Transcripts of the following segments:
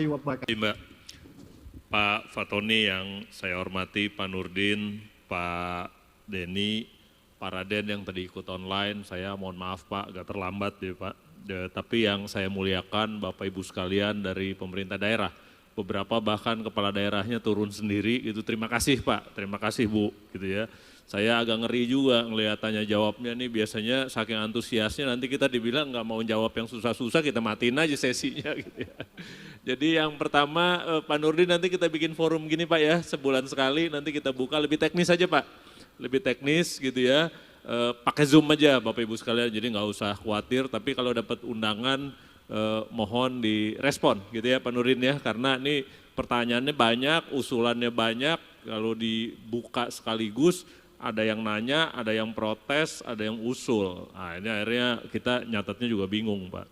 wabarakatuh. Mbak, Pak Fatoni yang saya hormati, Pak Nurdin, Pak Denny, Pak Raden yang tadi ikut online, saya mohon maaf Pak, agak terlambat ya Pak. Tapi yang saya muliakan Bapak Ibu sekalian dari pemerintah daerah, beberapa bahkan kepala daerahnya turun sendiri, itu terima kasih Pak, terima kasih Bu, gitu ya. Saya agak ngeri juga ngelihat tanya jawabnya nih, biasanya saking antusiasnya nanti kita dibilang nggak mau jawab yang susah-susah, kita matiin aja sesinya gitu ya. Jadi yang pertama Pak Nurdin nanti kita bikin forum gini Pak ya, sebulan sekali nanti kita buka lebih teknis aja Pak. Lebih teknis gitu ya, pakai Zoom aja Bapak Ibu sekalian, jadi nggak usah khawatir, tapi kalau dapat undangan mohon direspon gitu ya Pak Nurdin ya, karena ini pertanyaannya banyak, usulannya banyak, kalau dibuka sekaligus ada yang nanya, ada yang protes, ada yang usul. Nah ini akhirnya kita nyatetnya juga bingung Pak.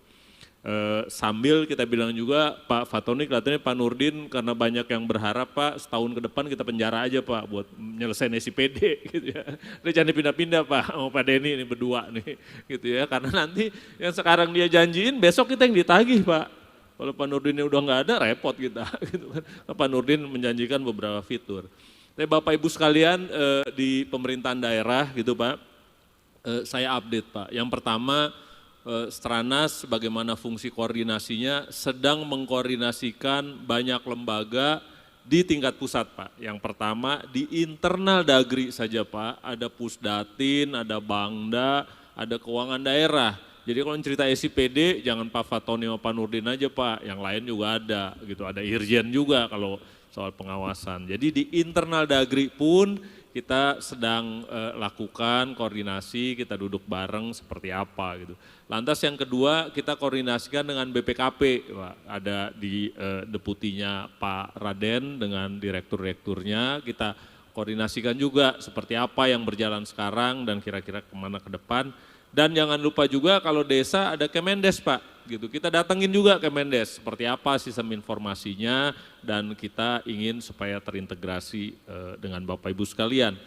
Sambil kita bilang juga Pak Fatoni kelihatannya Pak Nurdin karena banyak yang berharap Pak setahun ke depan kita penjara aja Pak buat nyelesain SIPD gitu ya. Dia jangan dipindah-pindah Pak sama Pak Denny ini berdua nih gitu ya. Karena nanti yang sekarang dia janjiin besok kita yang ditagih Pak. Kalau Pak Nurdinnya udah nggak ada repot kita gitu kan. Pak Nurdin menjanjikan beberapa fitur. Tapi Bapak Ibu sekalian di pemerintahan daerah gitu Pak, saya update Pak. Yang pertama Stranas bagaimana fungsi koordinasinya sedang mengkoordinasikan banyak lembaga di tingkat pusat Pak. Yang pertama di internal Dagri saja Pak, ada Pusdatin, ada Bangda, ada keuangan daerah. Jadi kalau cerita SIPD jangan Pak Fatoni sama Pak Nurdin aja Pak, yang lain juga ada gitu, ada Irjen juga kalau soal pengawasan. Jadi di internal Dagri pun kita sedang lakukan koordinasi, kita duduk bareng seperti apa gitu. Lantas yang kedua kita koordinasikan dengan BPKP, Pak. Ada di deputinya Pak Raden dengan direktur-direkturnya, kita koordinasikan juga seperti apa yang berjalan sekarang dan kira-kira kemana ke depan. Dan jangan lupa juga kalau desa ada Kemendes Pak, gitu. Kita datengin juga Kemendes, seperti apa sistem informasinya dan kita ingin supaya terintegrasi dengan Bapak Ibu sekalian.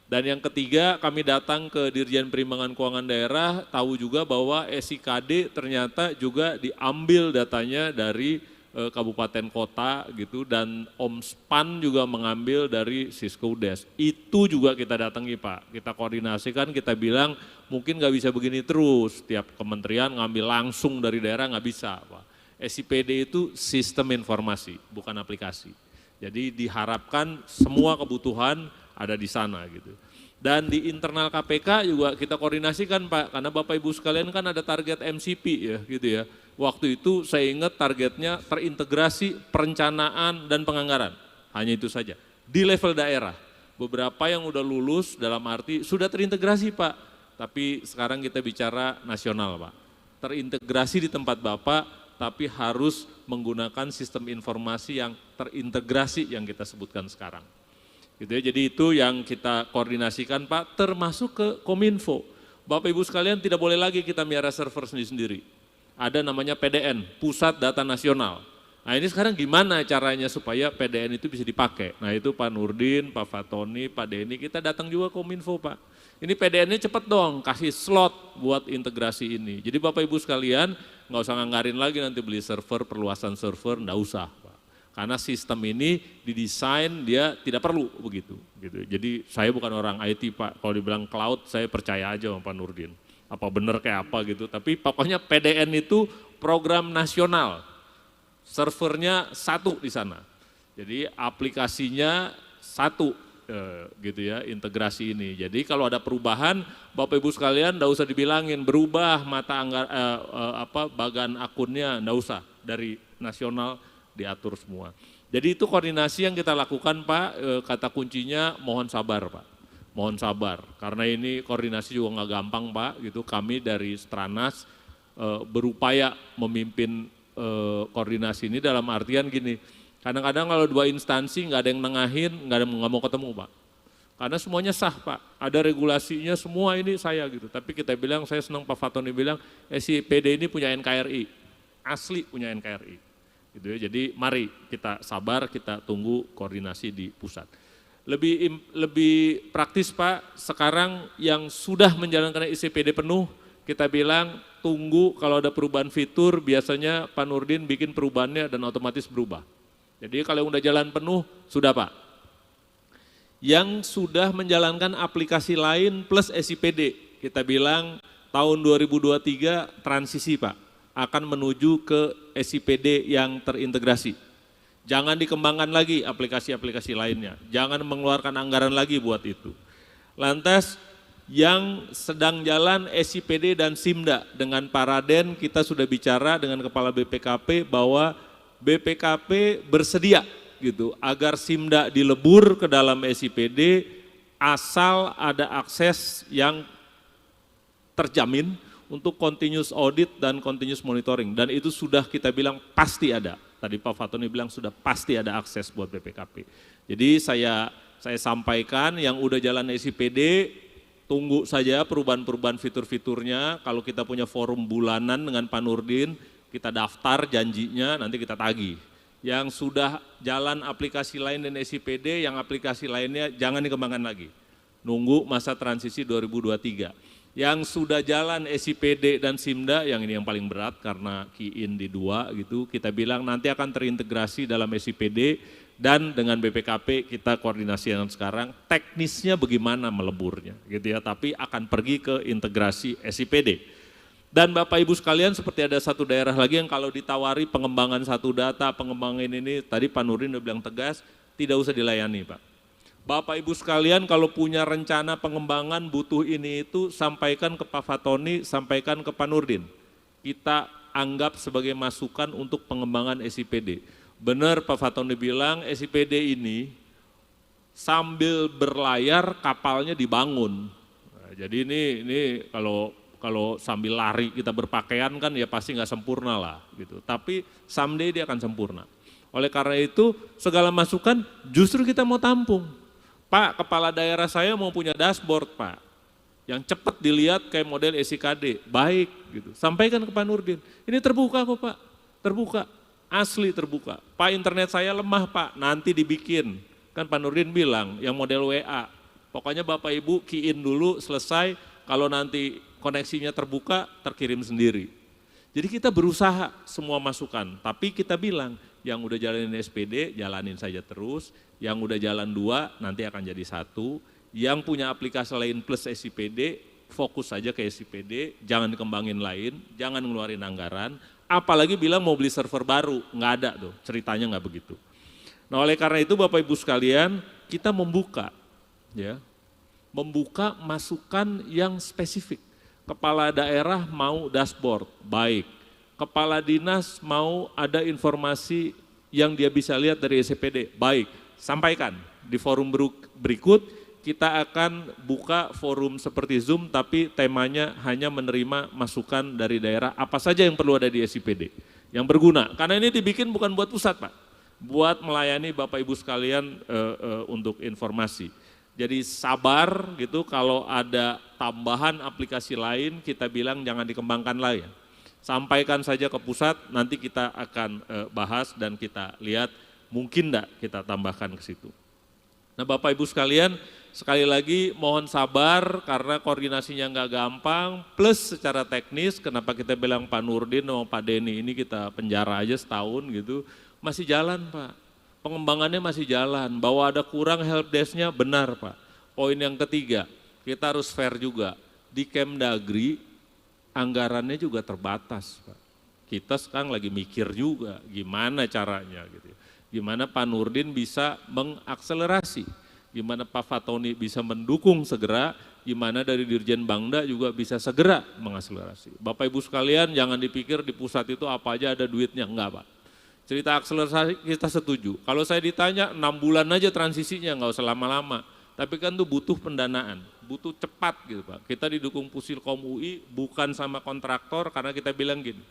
Dan yang ketiga kami datang ke Dirjen Perimbangan Keuangan Daerah, tahu juga bahwa SIKD ternyata juga diambil datanya dari kabupaten kota gitu dan Omspan juga mengambil dari Siskoudes. Itu juga kita datangi Pak, kita koordinasikan, kita bilang mungkin nggak bisa begini terus, tiap kementerian ngambil langsung dari daerah nggak bisa Pak. SIPD itu sistem informasi, bukan aplikasi. Jadi diharapkan semua kebutuhan ada di sana gitu. Dan di internal KPK juga kita koordinasikan Pak, karena Bapak Ibu sekalian kan ada target MCP ya gitu ya. Waktu itu saya ingat targetnya terintegrasi perencanaan dan penganggaran, hanya itu saja. Di level daerah, beberapa yang udah lulus dalam arti sudah terintegrasi Pak, tapi sekarang kita bicara nasional Pak. Terintegrasi di tempat Bapak, tapi harus menggunakan sistem informasi yang terintegrasi yang kita sebutkan sekarang. Gitu ya, jadi itu yang kita koordinasikan Pak, termasuk ke Kominfo. Bapak Ibu sekalian tidak boleh lagi kita miara server sendiri-sendiri. Ada namanya PDN, Pusat Data Nasional. Nah ini sekarang gimana caranya supaya PDN itu bisa dipakai. Nah itu Pak Nurdin, Pak Fatoni, Pak Denny, kita datang juga Kominfo Pak. Ini PDN-nya cepet dong, kasih slot buat integrasi ini. Jadi Bapak Ibu sekalian nggak usah nganggarin lagi nanti beli server, perluasan server, nggak usah Pak. Karena sistem ini didesain dia tidak perlu begitu. Gitu. Jadi saya bukan orang IT Pak, kalau dibilang cloud saya percaya aja sama Pak Nurdin. Apa benar kayak apa gitu, tapi pokoknya PDN itu program nasional, servernya satu di sana. Jadi aplikasinya satu gitu ya, integrasi ini. Jadi kalau ada perubahan, Bapak Ibu sekalian enggak usah dibilangin berubah bagan akunnya, enggak usah, dari nasional diatur semua. Jadi itu koordinasi yang kita lakukan Pak, kata kuncinya mohon sabar Pak. Mohon sabar, karena ini koordinasi juga nggak gampang Pak, gitu. Kami dari Stranas berupaya memimpin koordinasi ini dalam artian gini, kadang-kadang kalau dua instansi nggak ada yang nengahin, nggak mau ketemu Pak. Karena semuanya sah Pak, ada regulasinya semua ini saya gitu. Tapi kita bilang, saya senang Pak Fatoni bilang, SIPD ini punya NKRI, asli punya NKRI. Gitu ya. Jadi mari kita sabar, kita tunggu koordinasi di pusat. Lebih praktis Pak, sekarang yang sudah menjalankan ICPD penuh, kita bilang tunggu kalau ada perubahan fitur, biasanya Pak Nurdin bikin perubahannya dan otomatis berubah. Jadi kalau udah jalan penuh, sudah Pak. Yang sudah menjalankan aplikasi lain plus SIPD, kita bilang tahun 2023 transisi Pak, akan menuju ke SIPD yang terintegrasi. Jangan dikembangkan lagi aplikasi-aplikasi lainnya, jangan mengeluarkan anggaran lagi buat itu. Lantas yang sedang jalan SIPD dan SIMDA dengan Pak Raden, kita sudah bicara dengan Kepala BPKP bahwa BPKP bersedia gitu agar SIMDA dilebur ke dalam SIPD asal ada akses yang terjamin untuk continuous audit dan continuous monitoring, dan itu sudah kita bilang pasti ada. Tadi Pak Fatoni bilang sudah pasti ada akses buat BPKP. Jadi saya sampaikan yang udah jalan SIPD, tunggu saja perubahan-perubahan fitur-fiturnya. Kalau kita punya forum bulanan dengan Pak Nurdin, kita daftar janjinya, nanti kita tagih. Yang sudah jalan aplikasi lain dan SIPD, yang aplikasi lainnya jangan dikembangkan lagi. Nunggu masa transisi 2023. Yang sudah jalan SIPD dan SIMDA, yang ini yang paling berat karena key-in di 2 gitu, kita bilang nanti akan terintegrasi dalam SIPD dan dengan BPKP kita koordinasi yang sekarang, teknisnya bagaimana meleburnya gitu ya, tapi akan pergi ke integrasi SIPD. Dan Bapak Ibu sekalian, seperti ada satu daerah lagi yang kalau ditawari pengembangan satu data, pengembangan ini, tadi Pak Nurdin udah bilang tegas, tidak usah dilayani Pak. Bapak Ibu sekalian kalau punya rencana pengembangan butuh ini itu, sampaikan ke Pak Fatoni, sampaikan ke Pak Nurdin. Kita anggap sebagai masukan untuk pengembangan SIPD. Benar Pak Fatoni bilang SIPD ini sambil berlayar kapalnya dibangun. Nah, jadi ini kalau sambil lari kita berpakaian kan ya pasti nggak sempurna lah gitu. Tapi someday dia akan sempurna. Oleh karena itu segala masukan justru kita mau tampung. Pak, kepala daerah saya mau punya dashboard Pak, yang cepat dilihat kayak model SIKD, baik gitu. Sampaikan ke Pak Nurdin, ini terbuka kok Pak, terbuka, asli terbuka. Pak internet saya lemah Pak, nanti dibikin. Kan Pak Nurdin bilang yang model WA, pokoknya Bapak Ibu key-in dulu selesai, kalau nanti koneksinya terbuka, terkirim sendiri. Jadi kita berusaha semua masukan, tapi kita bilang yang udah jalanin SPD, jalanin saja terus, yang udah jalan 2 nanti akan jadi 1, yang punya aplikasi lain plus SIPD, fokus saja ke SIPD, jangan dikembangin lain, jangan ngeluarin anggaran, apalagi bilang mau beli server baru, nggak ada tuh, ceritanya nggak begitu. Nah oleh karena itu Bapak Ibu sekalian, kita membuka masukan yang spesifik. Kepala daerah mau dashboard, baik. Kepala dinas mau ada informasi yang dia bisa lihat dari SIPD, baik. Sampaikan di forum berikut, kita akan buka forum seperti Zoom, tapi temanya hanya menerima masukan dari daerah, apa saja yang perlu ada di SIPD, yang berguna. Karena ini dibikin bukan buat pusat Pak, buat melayani Bapak Ibu sekalian untuk informasi. Jadi sabar gitu, kalau ada tambahan aplikasi lain kita bilang jangan dikembangkan lagi. Sampaikan saja ke pusat, nanti kita akan bahas dan kita lihat mungkin enggak kita tambahkan ke situ. Nah Bapak Ibu sekalian, sekali lagi mohon sabar karena koordinasinya enggak gampang, plus secara teknis kenapa kita bilang Pak Nurdin sama Pak Denny ini kita penjara aja setahun gitu, masih jalan Pak. Pengembangannya masih jalan, bahwa ada kurang helpdesk-nya benar Pak. Poin yang ketiga, kita harus fair juga, di Kemdagri anggarannya juga terbatas Pak. Kita sekarang lagi mikir juga gimana caranya gitu. Gimana Pak Nurdin bisa mengakselerasi, gimana Pak Fatoni bisa mendukung segera, gimana dari Dirjen Bangda juga bisa segera mengakselerasi. Bapak Ibu sekalian jangan dipikir di pusat itu apa aja ada duitnya, enggak Pak. Cerita akselerasi kita setuju. Kalau saya ditanya 6 bulan aja transisinya, nggak usah lama-lama. Tapi kan itu butuh pendanaan, butuh cepat gitu Pak. Kita didukung Pusilkom UI bukan sama kontraktor karena kita bilang gini,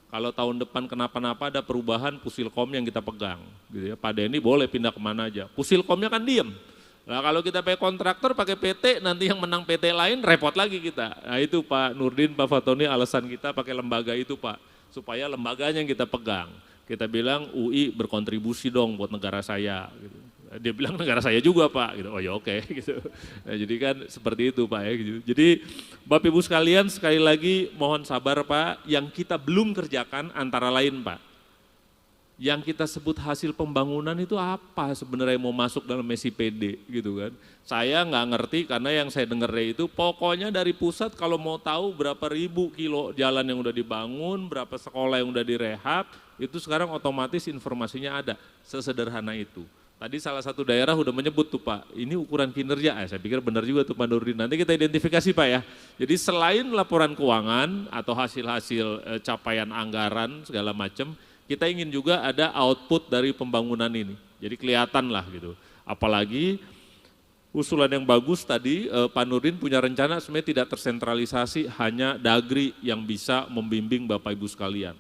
kalau tahun depan kenapa-napa ada perubahan Pusilkom yang kita pegang. Gitu ya. Pak Denny boleh pindah kemana aja, Pusilkomnya kan diem. Nah kalau kita pakai kontraktor, pakai PT, nanti yang menang PT lain repot lagi kita. Nah itu Pak Nurdin, Pak Fatoni alasan kita pakai lembaga itu Pak, supaya lembaganya yang kita pegang. Kita bilang UI berkontribusi dong buat negara saya. Gitu. Dia bilang negara saya juga Pak, gitu. Oh ya oke, gitu. Nah, jadi kan seperti itu Pak ya. Gitu. Jadi Bapak Ibu sekalian sekali lagi mohon sabar Pak, yang kita belum kerjakan antara lain Pak. Yang kita sebut hasil pembangunan itu apa sebenarnya yang mau masuk dalam SIPD gitu kan. Saya nggak ngerti karena yang saya dengar itu pokoknya dari pusat kalau mau tahu berapa ribu kilo jalan yang udah dibangun, berapa sekolah yang udah direhab, itu sekarang otomatis informasinya ada, sesederhana itu. Tadi salah satu daerah udah menyebut tuh Pak, ini ukuran kinerja, saya pikir benar juga tuh Pak Nurdin, nanti kita identifikasi Pak ya. Jadi selain laporan keuangan atau hasil-hasil capaian anggaran segala macam, kita ingin juga ada output dari pembangunan ini. Jadi kelihatan lah gitu. Apalagi usulan yang bagus tadi Pak Nurdin punya rencana sebenarnya tidak tersentralisasi, hanya Dagri yang bisa membimbing Bapak Ibu sekalian.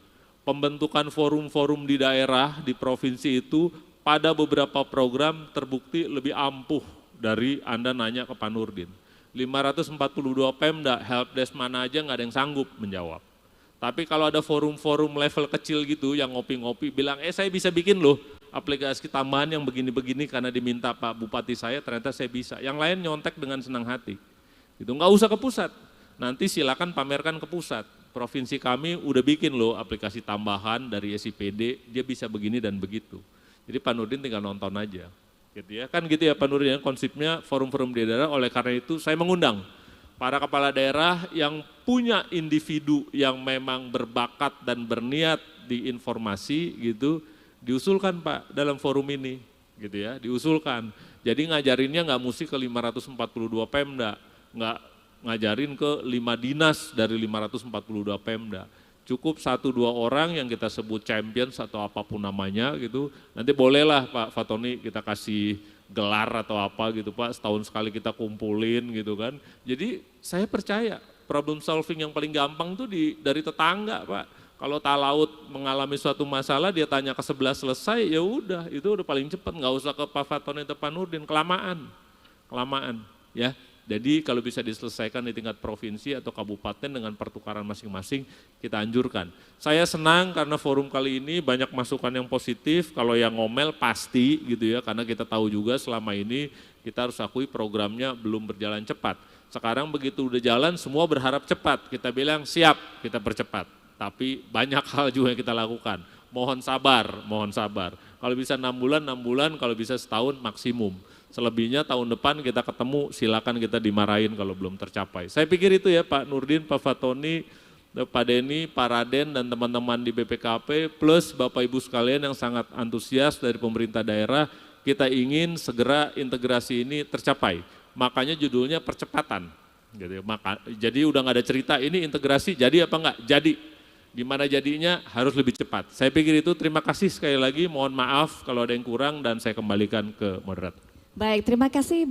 Pembentukan forum-forum di daerah, di provinsi itu pada beberapa program terbukti lebih ampuh dari Anda nanya ke Pak Nurdin. 542 Pemda, helpdesk mana aja nggak ada yang sanggup menjawab. Tapi kalau ada forum-forum level kecil gitu yang ngopi-ngopi bilang, saya bisa bikin loh aplikasi tambahan yang begini-begini karena diminta Pak Bupati saya, ternyata saya bisa. Yang lain nyontek dengan senang hati. Itu nggak usah ke pusat, nanti silakan pamerkan ke pusat. Provinsi kami udah bikin loh aplikasi tambahan dari SIPD, dia bisa begini dan begitu. Jadi Pak Nurdin tinggal nonton aja. Gitu ya. Kan gitu ya Pak Nurdin, konsepnya forum-forum di daerah, oleh karena itu saya mengundang para kepala daerah yang punya individu yang memang berbakat dan berniat di informasi gitu, diusulkan Pak dalam forum ini, gitu ya, diusulkan. Jadi ngajarinnya nggak mesti ke 542 Pemda, nggak ngajarin ke 5 dinas dari 542 Pemda. Cukup 1-2 orang yang kita sebut champions atau apapun namanya gitu, nanti bolehlah Pak Fatoni kita kasih gelar atau apa gitu Pak, setahun sekali kita kumpulin gitu kan. Jadi saya percaya problem solving yang paling gampang itu dari tetangga Pak. Kalau talaut mengalami suatu masalah dia tanya ke sebelah selesai, ya udah itu udah paling cepat, nggak usah ke Pak Fatoni atau Pak Nurdin, kelamaan ya. Jadi kalau bisa diselesaikan di tingkat provinsi atau kabupaten dengan pertukaran masing-masing, kita anjurkan. Saya senang karena forum kali ini banyak masukan yang positif, kalau yang ngomel pasti gitu ya, karena kita tahu juga selama ini kita harus akui programnya belum berjalan cepat. Sekarang begitu udah jalan semua berharap cepat, kita bilang siap, kita percepat. Tapi banyak hal juga yang kita lakukan, mohon sabar, mohon sabar. Kalau bisa 6 bulan, kalau bisa setahun maksimum. Selebihnya tahun depan kita ketemu, silakan kita dimarahin kalau belum tercapai. Saya pikir itu ya Pak Nurdin, Pak Fatoni, Pak Denny, Pak Raden dan teman-teman di BPKP, plus Bapak Ibu sekalian yang sangat antusias dari pemerintah daerah, kita ingin segera integrasi ini tercapai. Makanya judulnya percepatan. Jadi udah nggak ada cerita ini integrasi jadi apa enggak? Jadi. Gimana jadinya harus lebih cepat. Saya pikir itu, terima kasih sekali lagi, mohon maaf kalau ada yang kurang dan saya kembalikan ke moderator. Baik, terima kasih.